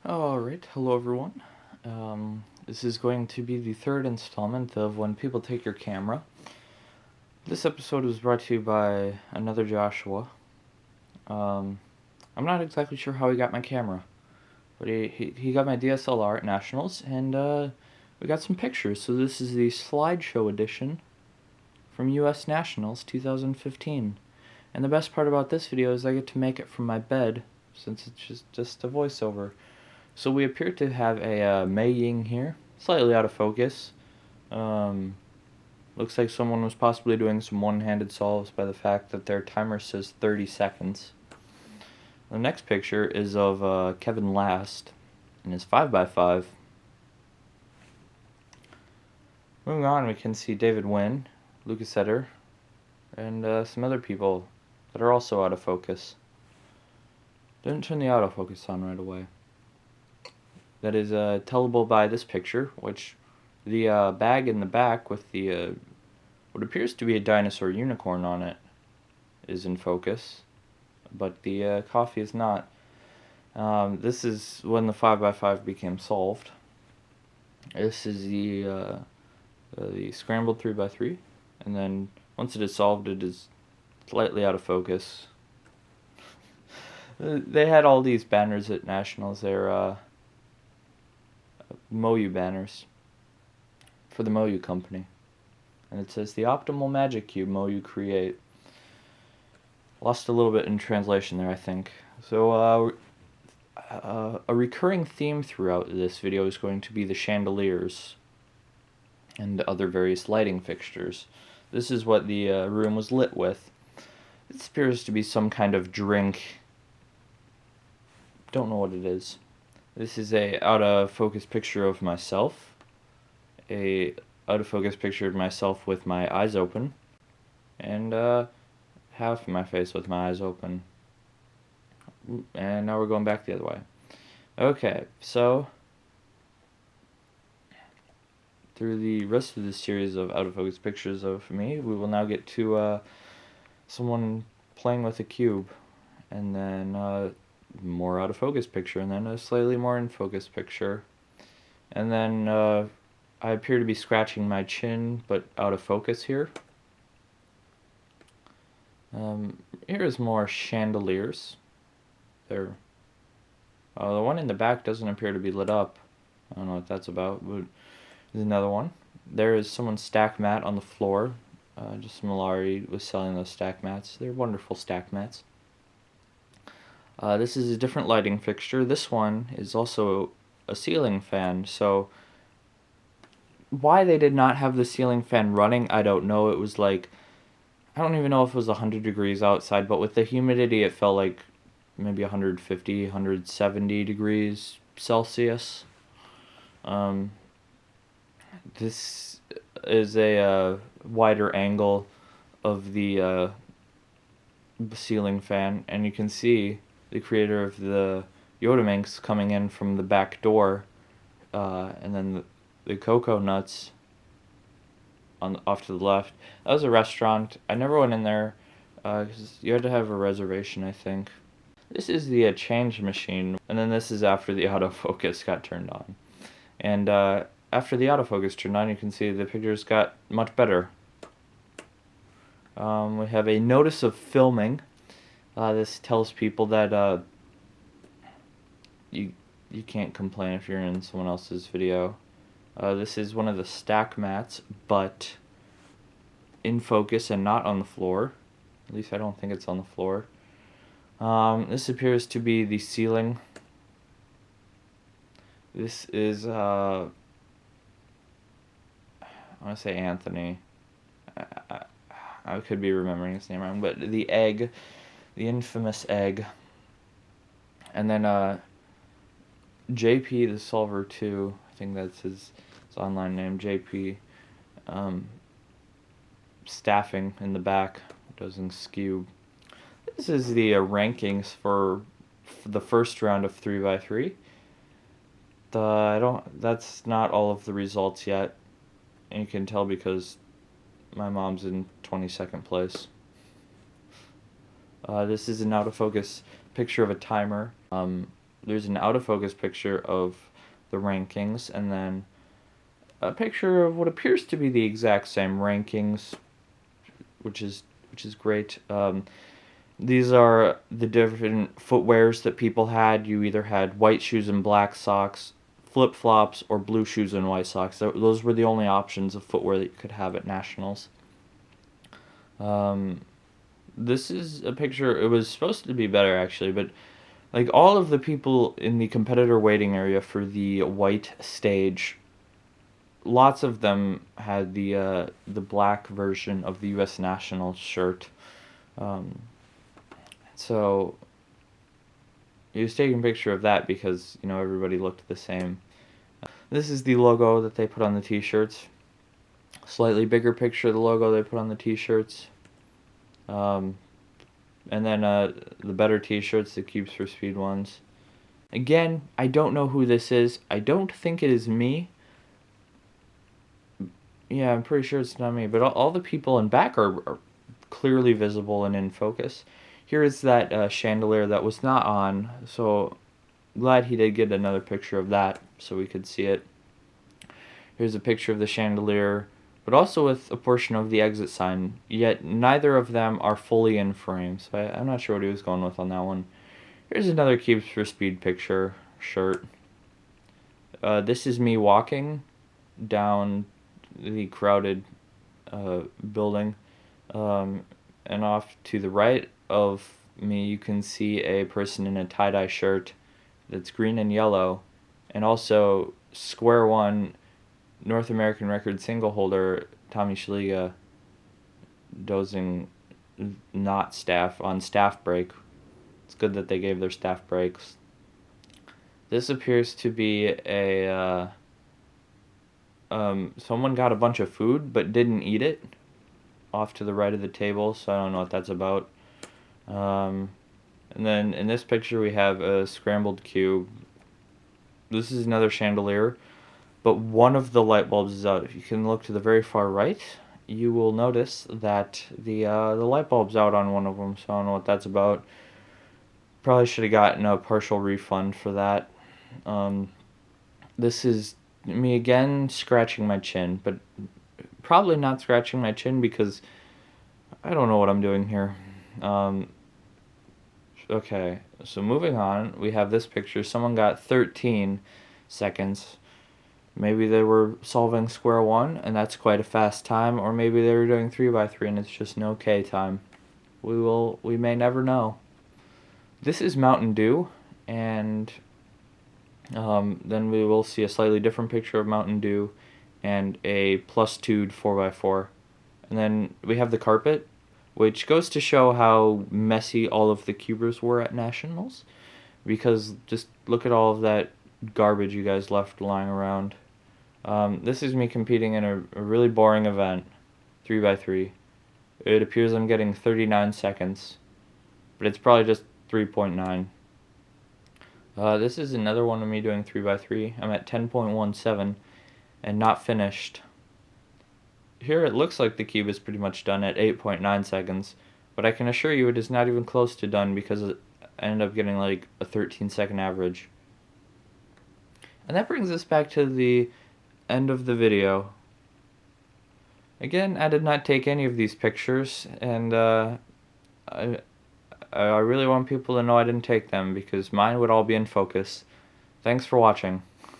Alright, hello everyone. This is going to be the third installment of When People Take Your Camera. This episode was brought to you by another Joshua. I'm not exactly sure how he got my camera, but he got my DSLR at Nationals, and we got some pictures. So this is the slideshow edition from US Nationals 2015. And the best part about this video is I get to make it from my bed, since it's just a voiceover. So we appear to have a Mei Ying here, slightly out of focus. Looks like someone was possibly doing some one-handed solves by the fact that their timer says 30 seconds. The next picture is of Kevin Last in his 5x5. Moving on, we can see David Wynn, Lucas Etter, and some other people that are also out of focus. Didn't turn the autofocus on right away. That is tellable by this picture, which the bag in the back with the what appears to be a dinosaur unicorn on it is in focus, but the coffee is not. This is when the 5x5 became solved. This is the scrambled 3x3, and then once it is solved, it is slightly out of focus. They had all these banners at Nationals. They're Moyu banners for the Moyu company, and it says the optimal magic cube Moyu create. Lost a little bit in translation there, I think. So a recurring theme throughout this video is going to be the chandeliers and other various lighting fixtures. This is what the room was lit with. It appears to be some kind of drink. Don't know what it is. This is a out-of-focus picture of myself. A out-of-focus picture of myself with my eyes open. And half of my face with my eyes open. And now we're going back the other way. Okay, so through the rest of this series of out-of-focus pictures of me, we will now get to someone playing with a cube. And then more out of focus picture, and then a slightly more in focus picture, and then I appear to be scratching my chin but out of focus here. Here is more chandeliers. The one in the back doesn't appear to be lit up. I don't know what that's about, but there's another one. There is someone's stack mat on the floor. Just Malari was selling those stack mats. They're wonderful stack mats. This is a different lighting fixture. This one is also a ceiling fan, so why they did not have the ceiling fan running, I don't know. It was like, I don't even know if it was 100 degrees outside, but with the humidity it felt like maybe 150, 170 degrees Celsius. This is a wider angle of the ceiling fan, and you can see the creator of the Yodaminx coming in from the back door, and then the Cocoa Nuts off to the left. That was a restaurant. I never went in there because you had to have a reservation, I think. This is the change machine, and then this is after the autofocus got turned on. And after the autofocus turned on, you can see the pictures got much better. We have a notice of filming. This tells people that you can't complain if you're in someone else's video. This is one of the stack mats, but in focus and not on the floor. At least I don't think it's on the floor. This appears to be the ceiling. This is I want to say Anthony. I could be remembering his name wrong, but the egg. The infamous egg. And then JP the Solver 2, I think that's his online name, JP, staffing in the back, dosing skew. This is the rankings for the first round of 3x3. That's not all of the results yet, and you can tell because my mom's in 22nd place. This is an out of focus picture of a timer. there's an out of focus picture of the rankings, and then a picture of what appears to be the exact same rankings, which is great. These are the different footwears that people had. You either had white shoes and black socks, flip-flops, or blue shoes and white socks. Those were the only options of footwear that you could have at nationals. This is a picture. It was supposed to be better, actually, but like all of the people in the competitor waiting area for the white stage, lots of them had the black version of the U.S. national shirt. So he was taking a picture of that because, you know, everybody looked the same. This is the logo that they put on the t-shirts. Slightly bigger picture of the logo they put on the t-shirts. And then the better t-shirts, the Cubes for Speed ones. Again, I don't know who this is. I don't think it is me. Yeah, I'm pretty sure it's not me. But all the people in back are clearly visible and in focus. Here is that chandelier that was not on, so glad he did get another picture of that so we could see it. Here's a picture of the chandelier, but also with a portion of the exit sign, yet neither of them are fully in frame, so I'm not sure what he was going with on that one. Here's another Cubes for Speed picture, shirt. This is me walking down the crowded building, and off to the right of me you can see a person in a tie-dye shirt that's green and yellow, and also Square One North American record single holder Tommy Shaliga dozing not staff on staff break. It's good that they gave their staff breaks. This appears to be a someone got a bunch of food but didn't eat it off to the right of the table, so I don't know what that's about. And then in this picture we have a scrambled cube. This is another chandelier, but one of the light bulbs is out. If you can look to the very far right, you will notice that the light bulb's out on one of them, so I don't know what that's about. Probably should have gotten a partial refund for that. This is me again scratching my chin, but probably not scratching my chin because I don't know what I'm doing here. Okay, so moving on, we have this picture. Someone got 13 seconds. Maybe they were solving Square One, and that's quite a fast time, or maybe they were doing 3x3 and it's just an okay time. We may never know. This is Mountain Dew, and then we will see a slightly different picture of Mountain Dew and a +2 4x4. And then we have the carpet, which goes to show how messy all of the cubers were at nationals, because just look at all of that garbage you guys left lying around. This is me competing in a really boring event, 3x3. It appears I'm getting 39 seconds, but it's probably just 3.9. This is another one of me doing 3x3. I'm at 10.17 and not finished. Here it looks like the cube is pretty much done at 8.9 seconds, but I can assure you it is not even close to done because I ended up getting like a 13-second average. And that brings us back to the end of the video. Again, I did not take any of these pictures, and I really want people to know I didn't take them because mine would all be in focus. Thanks for watching.